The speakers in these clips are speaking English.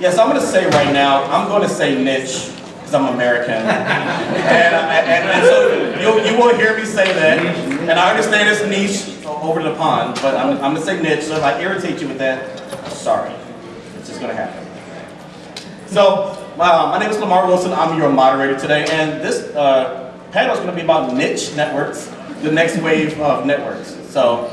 Yes, I'm going to say right now, I'm going to say niche, because I'm American. and so you will hear me say that. And I understand it's niche over the pond, but I'm going to say niche, so if I irritate you with that, sorry. It's just going to happen. So, my name is Lamarr Wilson. I'm your moderator today, and this panel is going to be about niche networks, the next wave of networks. So,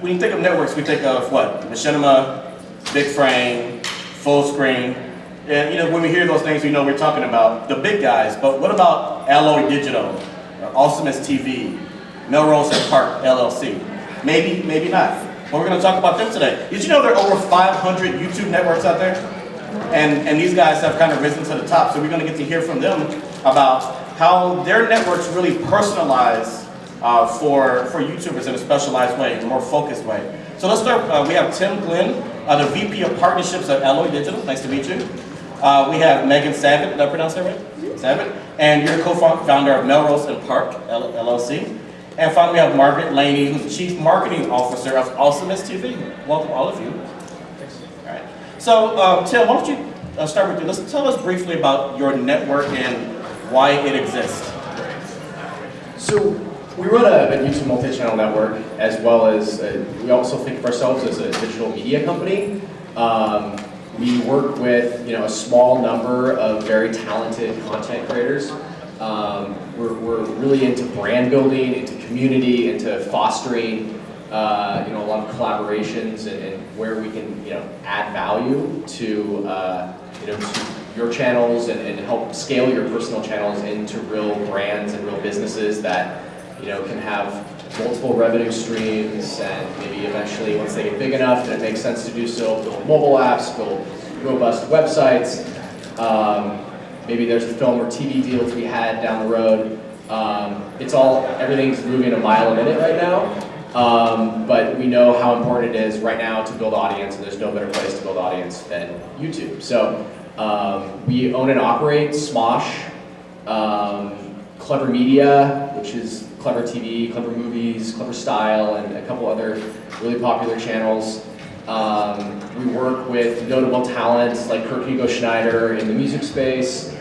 when you think of networks, we think of what? Machinima, big frame, full screen. And when we hear those things, we know we're talking about the big guys. But what about Alloy Digital, AwesomenessTV, Melrose and Park LLC? Maybe, maybe not. But we're going to talk about them today. Did you know there are over 500 YouTube networks out there? And these guys have kind of risen to the top. So we're going to get to hear from them about how their networks really personalize for YouTubers in a specialized way, in a more focused way. So let's start. We have Tim Glenn, the VP of Partnerships at Alloy Digital. Nice to meet you. We have Megan Savitt. Did I pronounce that right? Savitt. And you're co-founder of Melrose and Park LLC. And finally, we have Margaret Laney, who's the Chief Marketing Officer of AwesomenessTV. Welcome, all of you. All right. So, Tim, why don't you start with you? Let's tell us briefly about your network and why it exists. So, we run a YouTube multi-channel network, as well as we also think of ourselves as a digital media company. We work with a small number of very talented content creators. We're really into brand building, into community, into fostering a lot of collaborations and where we can add value to to your channels and help scale your personal channels into real brands and real businesses that can have multiple revenue streams, and maybe eventually, once they get big enough and it makes sense to do so, build mobile apps, build robust websites. Maybe there's a film or TV deal to be had down the road. Everything's moving a mile a minute right now, but we know how important it is right now to build audience, and there's no better place to build audience than YouTube. So we own and operate Smosh, Clever Media, which is Clever TV, Clever Movies, Clever Style, and a couple other really popular channels. We work with notable talents like Kurt Hugo Schneider in the music space,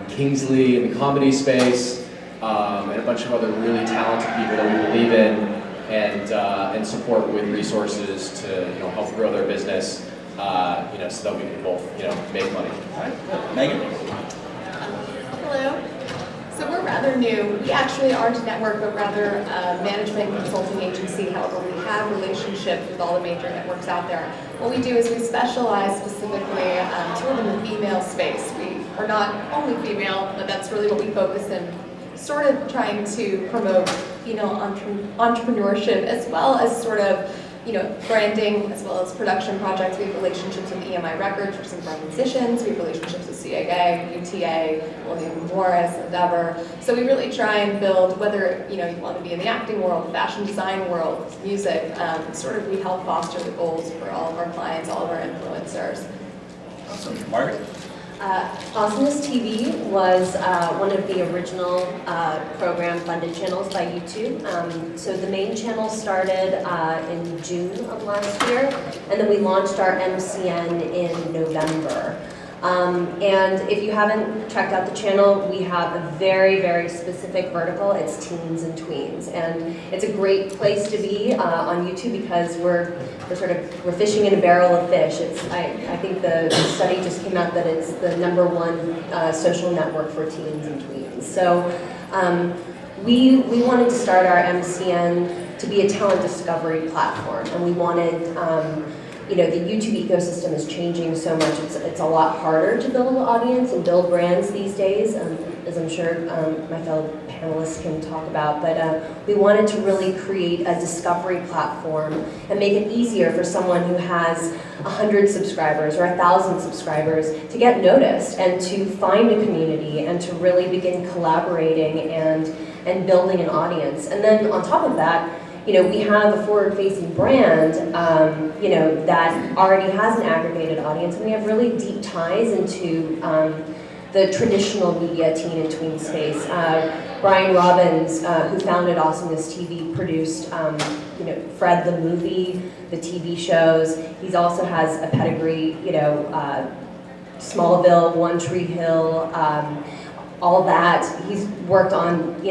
Kingsley in the comedy space, and a bunch of other really talented people that we believe in and support with resources to help grow their business, so that we can both make money. All right, good. Megan. Hello. So we're rather new. We actually aren't a network, but rather a management consulting agency. However, we have relationships with all the major networks out there. What we do is we specialize specifically sort of in the female space. We are not only female, but that's really what we focus in, sort of trying to promote, entrepreneurship, as well as sort of, branding, as well as production projects. We have relationships with EMI Records for some of our musicians. We have relationships with CAA, UTA, William Morris, Endeavor. So we really try and build, whether you want to be in the acting world, the fashion design world, music, sort of we help foster the goals for all of our clients, all of our influencers. Awesome. Margaret? AwesomenessTV was one of the original program-funded channels by YouTube. So the main channel started in June of last year, and then we launched our MCN in November. And if you haven't checked out the channel, we have a very, very specific vertical. It's teens and tweens, and it's a great place to be on YouTube because we're fishing in a barrel of fish. I think the study just came out that it's the #1 social network for teens and tweens. So we wanted to start our MCN to be a talent discovery platform, and we wanted. The YouTube ecosystem is changing so much. It's a lot harder to build an audience and build brands these days, as I'm sure my fellow panelists can talk about. But we wanted to really create a discovery platform and make it easier for someone who has 100 subscribers or 1,000 subscribers to get noticed and to find a community and to really begin collaborating and building an audience. And then on top of that, we have a forward-facing brand, that already has an aggregated audience, and we have really deep ties into the traditional media teen and tween space. Brian Robbins, who founded AwesomenessTV, produced Fred the movie, the TV shows. He also has a pedigree, Smallville, One Tree Hill, all that. He's worked on,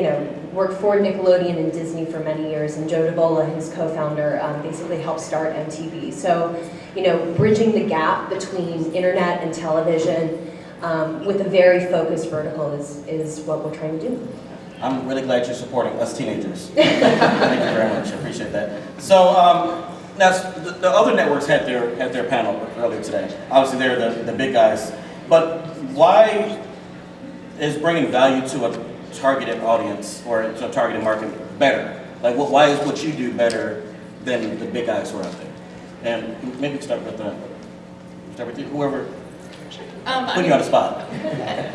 worked for Nickelodeon and Disney for many years, and Joe DeBola, his co-founder, basically helped start MTV. So, bridging the gap between internet and television with a very focused vertical is what we're trying to do. I'm really glad you're supporting us teenagers. Thank you very much. I appreciate that. So now the other networks had their panel earlier today. Obviously, they're the big guys. But why is bringing value to a targeted audience or to a targeted market better? Like, why is what you do better than the big guys who are out there? And maybe we can start with you, whoever. Put you on the spot.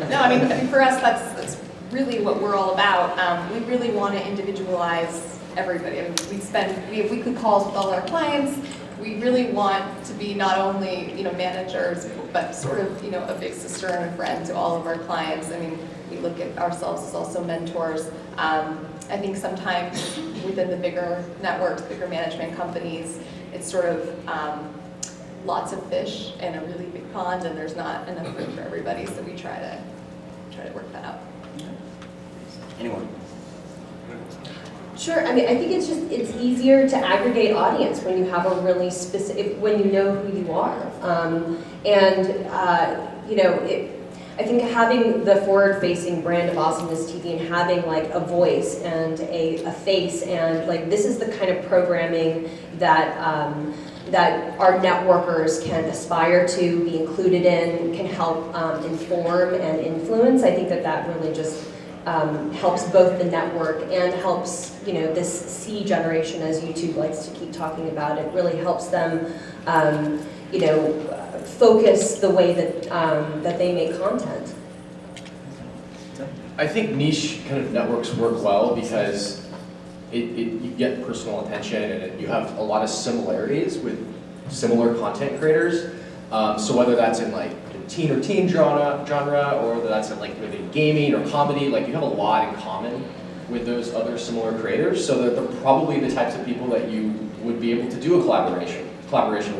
No, I mean for us, that's really what we're all about. We really want to individualize everybody. I mean, we have weekly calls with all our clients. We really want to be not only managers, but sort of a big sister and a friend to all of our clients. I mean, we look at ourselves as also mentors. I think sometimes within the bigger networks, bigger management companies, it's sort of lots of fish in a really big pond, and there's not enough room for everybody. So we try to work that out. Anyone? Sure. I mean, I think it's easier to aggregate audience when you have a really specific, when you know who you are. I think having the forward-facing brand of Awesomeness TV and having like a voice and a face and like this is the kind of programming that that our networkers can aspire to be included in, can help inform and influence. I think that really just helps both the network and helps this C generation, as YouTube likes to keep talking about. It really helps them focus the way that that they make content. I think niche kind of networks work well because you get personal attention and you have a lot of similarities with similar content creators. So whether that's in like teen genre, or whether that's in like within gaming or comedy, like you have a lot in common with those other similar creators. So they're probably the types of people that you would be able to do a collaboration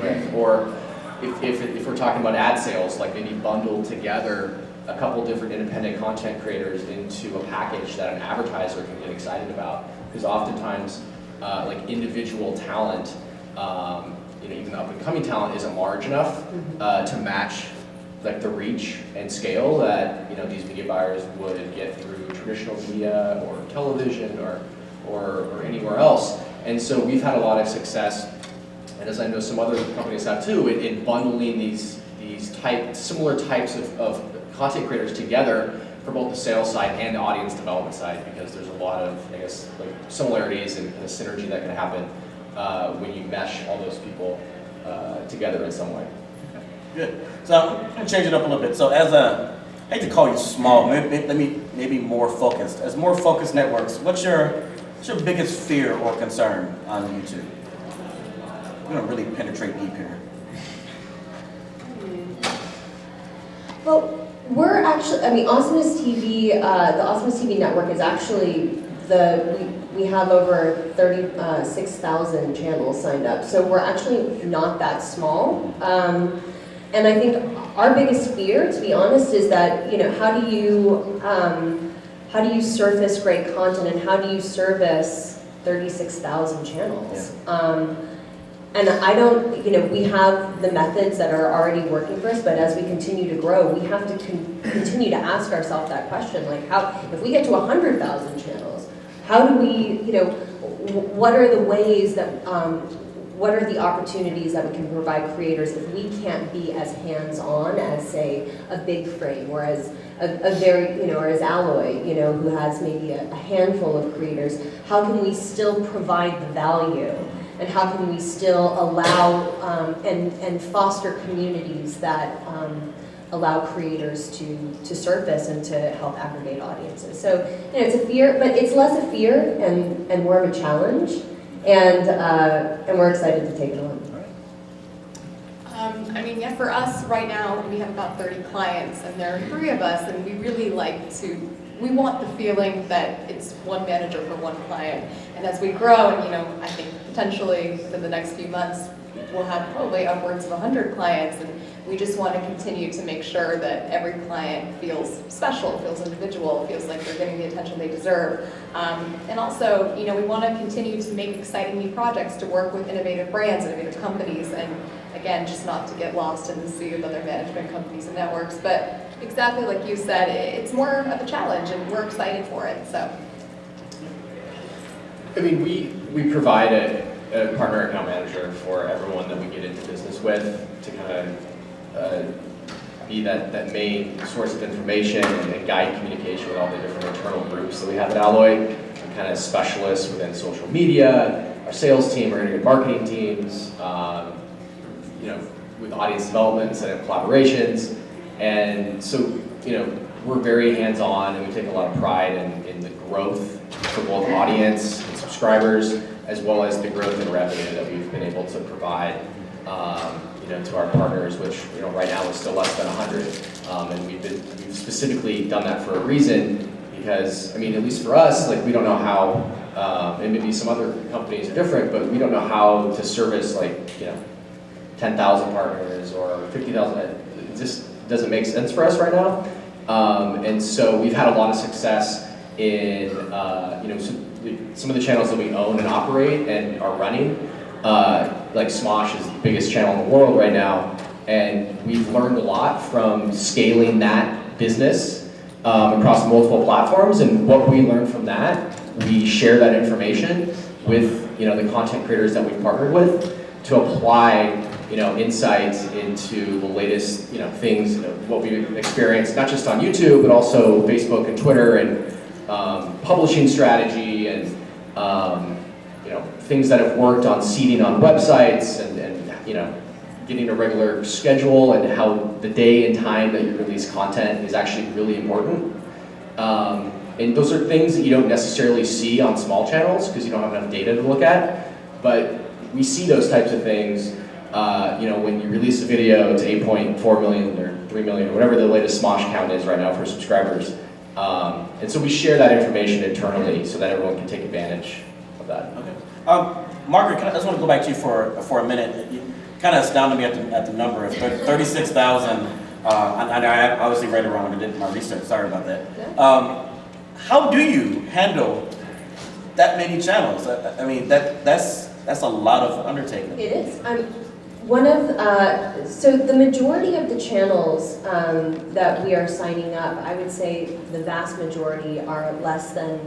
with, or if we're talking about ad sales, like maybe bundle together a couple different independent content creators into a package that an advertiser can get excited about. Because oftentimes, like individual talent, even the up-and-coming talent isn't large enough to match like the reach and scale that these media buyers would get through traditional media or television or anywhere else. And so we've had a lot of success, and as I know some other companies have too, in bundling these similar types of content creators together for both the sales side and the audience development side, because there's a lot of, I guess, like similarities and kind of synergy that can happen when you mesh all those people together in some way. Good. So I'm going to change it up a little bit. So I hate to call you small, maybe more focused. As more focused networks, what's your biggest fear or concern on YouTube? We're going to really penetrate deep here. Well, we're actually, Awesomeness TV, the Awesomeness TV network is actually we have over 36,000 channels signed up, so we're actually not that small. And I think our biggest fear, to be honest, is that how do you surface great content and how do you service 36,000 channels? Yeah. And I don't, we have the methods that are already working for us, but as we continue to grow, we have to continue to ask ourselves that question, like if we get to 100,000 channels, how do we, what are the ways that, what are the opportunities that we can provide creators if we can't be as hands-on as, say, a Big Frame, or as a very, or as Alloy, who has maybe a handful of creators? How can we still provide the value? And how can we still allow and foster communities that allow creators to surface and to help aggregate audiences? So it's a fear, but it's less a fear and more of a challenge, and we're excited to take it on. For us right now, we have about 30 clients, and there are 3 of us, and we really we want the feeling that it's one manager for one client. And as we grow, and I think potentially within the next few months, we'll have probably upwards of 100 clients, and we just want to continue to make sure that every client feels special, feels individual, feels like they're getting the attention they deserve. And also, we want to continue to make exciting new projects, to work with innovative brands, innovative companies, and again, just not to get lost in the sea of other management companies and networks. But exactly like you said, it's more of a challenge, and we're excited for it. So, I mean, we provide a partner account manager for everyone that we get into business with to kind of be that main source of information and guide communication with all the different internal groups that we have at Alloy, kind of specialists within social media, our sales team, our integrated marketing teams, with audience development and setting up collaborations. And so, we're very hands-on, and we take a lot of pride in the growth for both audience and subscribers, as well as the growth in revenue that we've been able to provide, to our partners, which right now is still less than 100. And we've specifically done that for a reason, because at least for us, we don't know how, and maybe some other companies are different, but we don't know how to service 10,000 partners or 50,000. It just doesn't make sense for us right now. And so we've had a lot of success in some of the channels that we own and operate and are running. Like Smosh is the biggest channel in the world right now, and we've learned a lot from scaling that business across multiple platforms. And what we learned from that, we share that information with the content creators that we've partnered with to apply insights into the latest things, what we've experienced, not just on YouTube, but also Facebook and Twitter, and publishing strategy, and things that have worked on seeding on websites, and getting a regular schedule, and how the day and time that you release content is actually really important. And those are things that you don't necessarily see on small channels because you don't have enough data to look at, but we see those types of things. When you release a video to 8.4 million or 3 million, or whatever the latest Smosh count is right now for subscribers. And so we share that information internally so that everyone can take advantage of that. Okay. Margaret, I just want to go back to you for a minute. You kind of astounded me at the number of 36,000. And I obviously read it wrong when I did my research. Sorry about that. Yeah. How do you handle that many channels? That's a lot of undertaking. It is. So the majority of the channels that we are signing up, I would say the vast majority are less than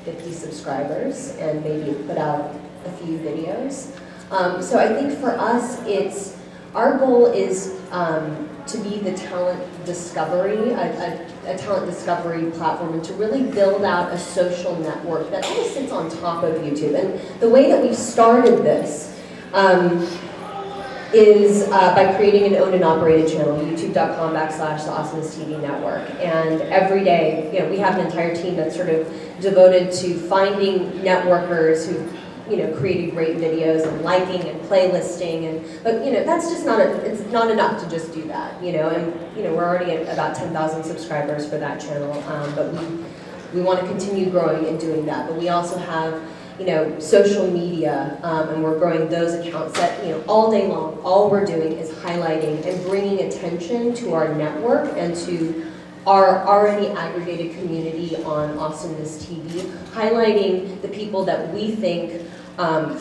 50 subscribers and maybe put out a few videos. So I think for us, our goal is to be the talent discovery, a talent discovery platform, and to really build out a social network that almost sits on top of YouTube. And the way that we've started this is by creating an owned and operated channel, youtube.com/AwesomenessTV network. And every day, we have an entire team that's sort of devoted to finding networkers who created great videos and liking and playlisting, but that's just it's not enough to just do that, and we're already at about 10,000 subscribers for that channel, but we want to continue growing and doing that. But we also have social media, and we're growing those accounts that all day long, all we're doing is highlighting and bringing attention to our network and to our already aggregated community on AwesomenessTV, highlighting the people that we think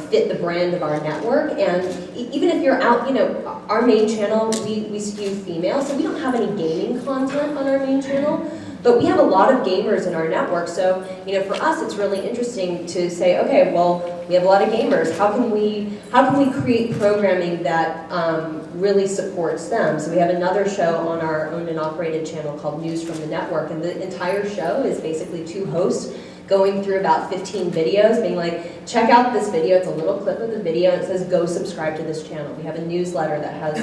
fit the brand of our network. And even if you're out, our main channel, we skew female, so we don't have any gaming content on our main channel, but we have a lot of gamers in our network. So, for us, it's really interesting to say, okay, well, we have a lot of gamers. How can we create programming that really supports them? So we have another show on our owned and operated channel called News from the Network, and the entire show is basically two hosts going through about 15 videos, being like, check out this video. It's a little clip of the video, and it says, go subscribe to this channel. We have a newsletter that has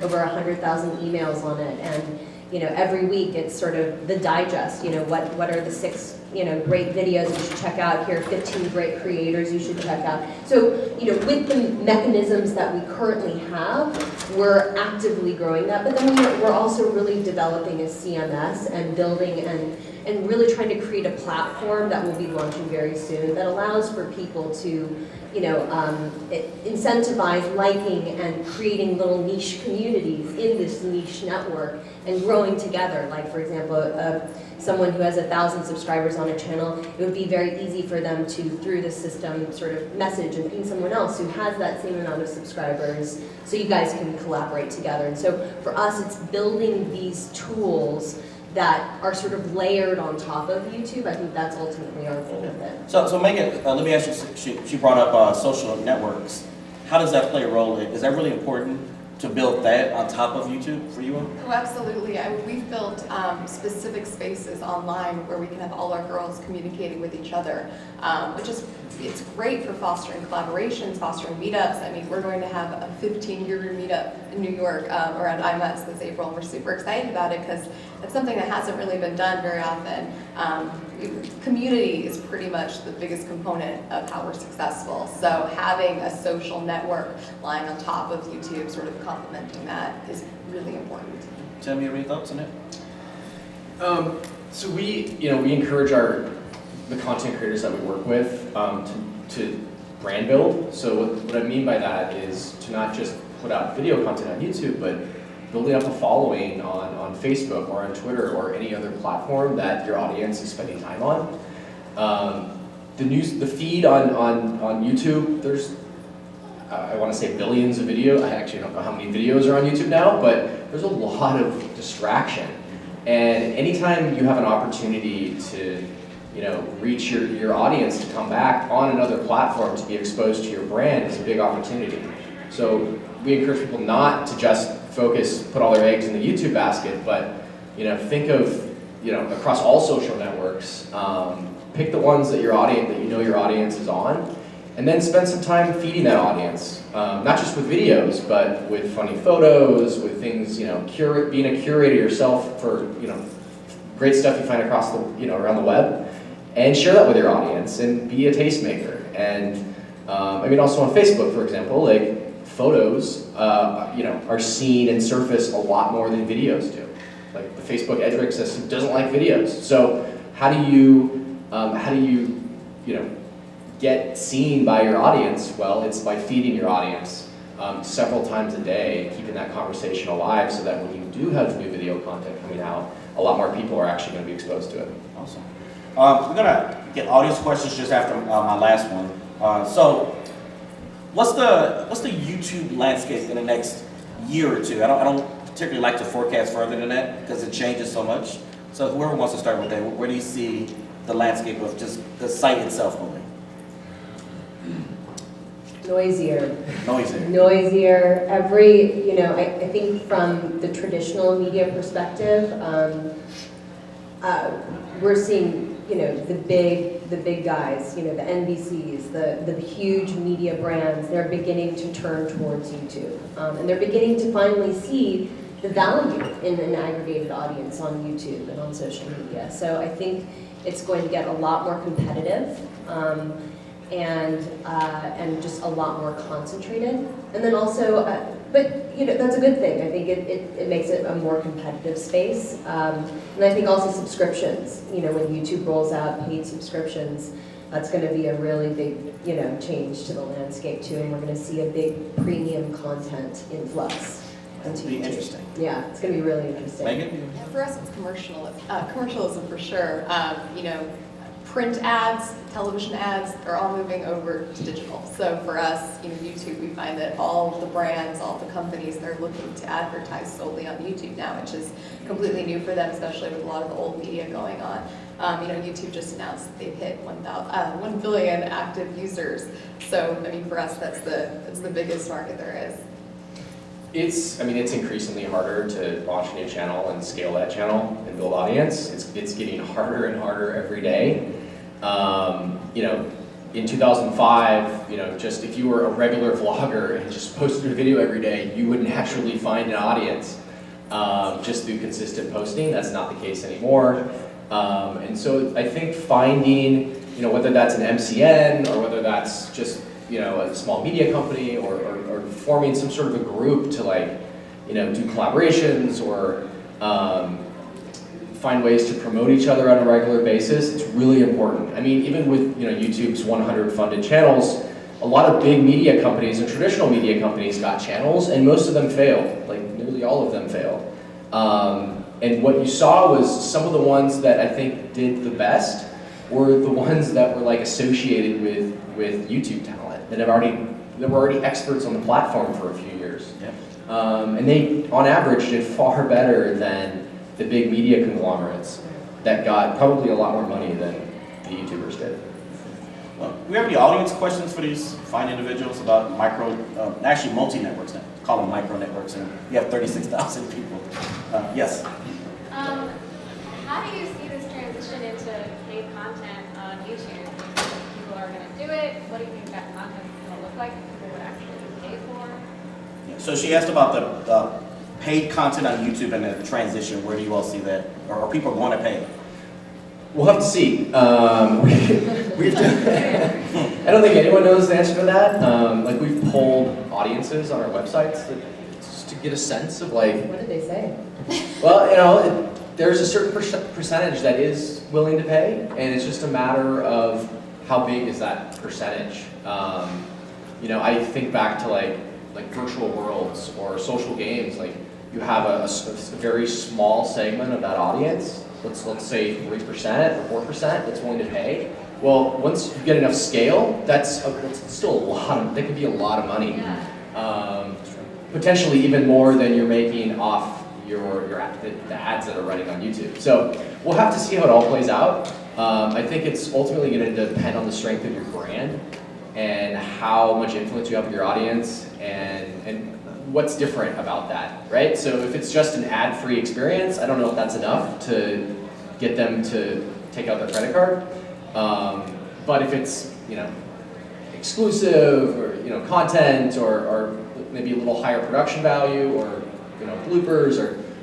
over 100,000 emails on it, and every week it's sort of the digest. What are the 6 great videos you should check out. Here are 15 great creators you should check out. So, with the mechanisms that we currently have, we're actively growing that, but then we're also really developing a CMS and building and really trying to create a platform that will be launching very soon that allows for people to incentivize liking and creating little niche communities in this niche network and growing together. Like, for example, someone who has 1,000 subscribers on a channel, it would be very easy for them to, through the system, sort of message and ping someone else who has that same amount of subscribers, so you guys can collaborate together. And so for us, it's building these tools that are sort of layered on top of YouTube. I think that's ultimately our goal with it. So Megan, let me ask you, she brought up social networks. How does that play a role? Is that really important to build that on top of YouTube for you all? Oh, absolutely. We've built specific spaces online where we can have all our girls communicating with each other, which is, it's great for fostering collaborations, fostering meetups. I mean, we're going to have a 15-year meetup in New York around IMS this April, and we're super excited about it because it's something that hasn't really been done very often. Community is pretty much the biggest component of how we're successful. So having a social network lying on top of YouTube, sort of complementing that, is really important. Tim, you have any thoughts on it? So we encourage the content creators that we work with to brand build. So what I mean by that is to not just put out video content on YouTube, but building up a following on Facebook or on Twitter or any other platform that your audience is spending time on. The feed on YouTube, there's I want to say billions of videos. I actually don't know how many videos are on YouTube now, but there's a lot of distraction. And anytime you have an opportunity to reach your audience to come back on another platform to be exposed to your brand is a big opportunity. So we encourage people not to just put all their eggs in the YouTube basket, but think of across all social networks. Pick the ones that your audience is on, and then spend some time feeding that audience, not just with videos, but with funny photos, with things being a curator yourself for great stuff you find across the around the web, and share that with your audience and be a tastemaker. And also on Facebook, for example, like photos are seen and surface a lot more than videos do. Like the Facebook edge system doesn't like videos. So how do you get seen by your audience? Well, it's by feeding your audience several times a day, keeping that conversation alive so that when you do have new video content coming out, a lot more people are actually going to be exposed to it. Awesome. We're going to get audience questions just after my last one. So what's the YouTube landscape in the next year or two? I don't particularly like to forecast further than that because it changes so much. So whoever wants to start with that, where do you see the landscape of just the site itself moving? Noisier. Noisier. I think from the traditional media perspective, we're seeing the big guys, the NBCs, the huge media brands, they're beginning to turn towards YouTube. And they're beginning to finally see the value in an aggregated audience on YouTube and on social media. So I think it's going to get a lot more competitive and just a lot more concentrated. And then also, but that's a good thing. I think it makes it a more competitive space. And I think also subscriptions, when YouTube rolls out paid subscriptions, that's going to be a really big, change to the landscape too. And we're going to see a big premium content influx. That's be interesting. Yeah, it's going to be really interesting. Megan? Yeah, for us, it's commercialism for sure. Print ads, television ads, they're all moving over to digital. So for us, YouTube, we find that all of the brands, all of the companies, they're looking to advertise solely on YouTube now, which is completely new for them, especially with a lot of the old media going on. YouTube just announced that they've hit 1 billion active users. So, for us, that's the biggest market there is. It's increasingly harder to launch a new channel and scale that channel and build audience. It's getting harder and harder every day. In 2005, just if you were a regular vlogger and just posted a video every day, you would naturally find an audience just through consistent posting. That's not the case anymore. And so I think finding, whether that's an MCN or whether that's just, a small media company or forming some sort of a group to do collaborations or find ways to promote each other on a regular basis, it's really important. I mean, even with, YouTube's 100 funded channels, a lot of big media companies and traditional media companies got channels, and most of them failed. Like, nearly all of them failed. And what you saw was some of the ones that I think did the best were the ones that were associated with YouTube talent, that were already experts on the platform for a few years. Yep. And they, on average, did far better than the big media conglomerates that got probably a lot more money than the YouTubers did. Well, do we have any audience questions for these fine individuals about actually multi-networks now? Call them micro networks, and you have 36,000 people. Yes? How do you see this transition into paid content on YouTube? People are going to do it. What do you think that content is going to look like? People would actually pay for? So she asked about the paid content on YouTube and the transition. Where do you all see that? Or are people going to pay? We'll have to see. We've I don't think anyone knows the answer to that. We've polled audiences on our websites just to get a sense of What did they say? Well, there's a certain percentage that is willing to pay, and it's just a matter of how big is that percentage. I think back to virtual worlds or social games. You have a very small segment of that audience. Let's say 3% or 4% that's willing to pay. Well, once you get enough scale, that's still a lot. That could be a lot of money. Yeah. Potentially even more than you're making off the ads that are running on YouTube. So we'll have to see how it all plays out. I think it's ultimately going to depend on the strength of your brand and how much influence you have with your audience and what's different about that, right? So if it's just an ad-free experience, I don't know if that's enough to get them to take out their credit card. But if it's exclusive or content or maybe a little higher production value or bloopers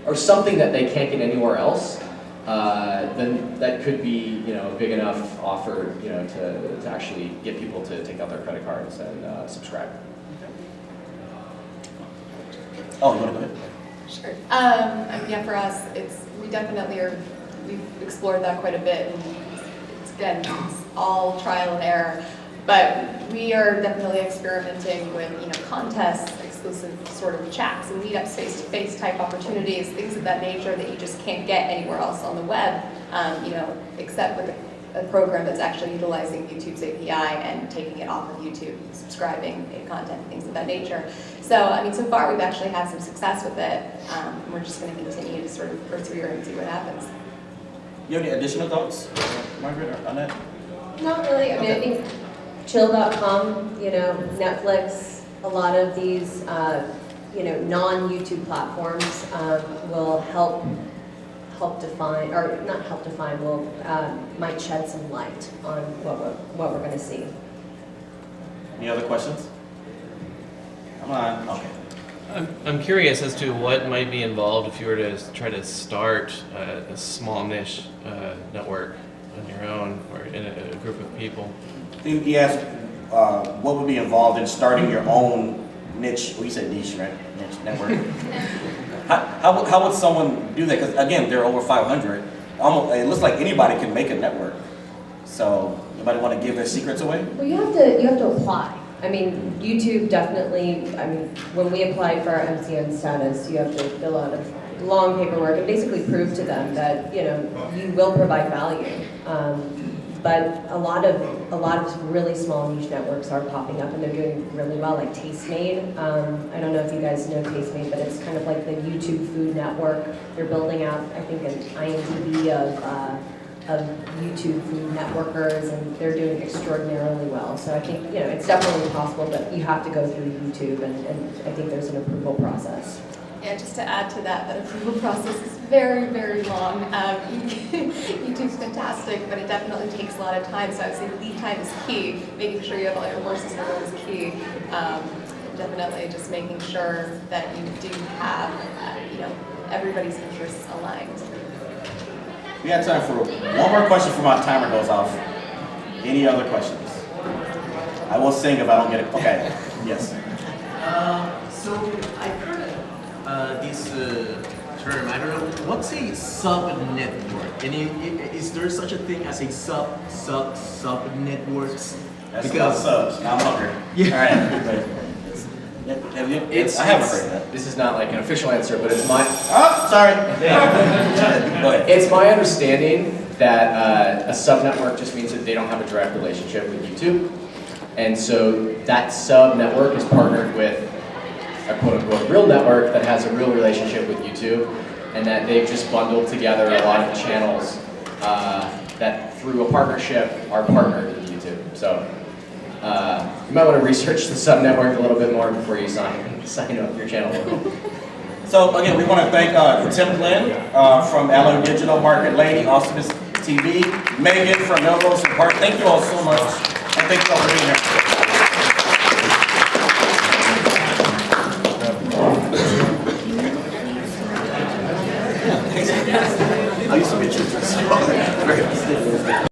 or something that they can't get anywhere else, then that could be a big enough offer to actually get people to take out their credit cards and subscribe. Oh, you want to go ahead? Sure. Yeah, for us, we definitely we've explored that quite a bit. And it's all trial and error. But we are definitely experimenting with, contests, exclusive sort of chats and meetups, face-to-face type opportunities, things of that nature that you just can't get anywhere else on the web, except with a program that's actually utilizing YouTube's API and taking it off of YouTube, subscribing, paid content, things of that nature. So, so far we've actually had some success with it. We're just going to continue to sort of persevere and see what happens. You have any additional thoughts, Margaret, on that? Not really. I mean, I think chill.com, Netflix, a lot of these, non-YouTube platforms will help define, or not help define, might shed some light on what we're going to see. Any other questions? Come on. Okay. I'm curious as to what might be involved if you were to try to start a small niche network on your own or in a group of people. He asked what would be involved in starting your own niche, well, you said niche, right? Niche network. how would someone do that? Because again, there are over 500. It looks like anybody can make a network. So anybody want to give their secrets away? Well, you have to apply. I mean, YouTube definitely, when we applied for our MCN status, you have to fill out a long paperwork and basically prove to them that, you will provide value. But a lot of really small niche networks are popping up and they're doing really well, like Tastemade. I don't know if you guys know Tastemade, but it's kind of like the YouTube food network. They're building out, I think, an IMDb of YouTube food networkers, and they're doing extraordinarily well. So I think, it's definitely possible, but you have to go through YouTube, and I think there's an approval process. And just to add to that approval process is very, very long. YouTube's fantastic, but it definitely takes a lot of time. So I would say lead time is key. Making sure you have all your horses in a row is key. Definitely just making sure that you do have, everybody's interests aligned. We have time for one more question before my timer goes off. Any other questions? I will sing if I don't get it. Okay, yes. So I've heard this term. I don't know what's a sub network, and is there such a thing as a sub networks? That's about subs. Now I'm hungry. Yeah. All right. I haven't heard that. This is not like an official answer, but it's my Oh, sorry. Go ahead. it's my understanding that a sub-network just means that they don't have a direct relationship with YouTube. And so that sub-network is partnered with a quote-unquote real network that has a real relationship with YouTube, and that they've just bundled together a lot of channels that through a partnership are partnered with YouTube. So you might want to research the sub-network a little bit more before you sign up your channel. So again, we want to thank Tim Glenn from Allo Digital, Margaret, Laney, AwesomenessTV, Megan from Melrose and Park. Thank you all so much, and thank you all for being here. I used to be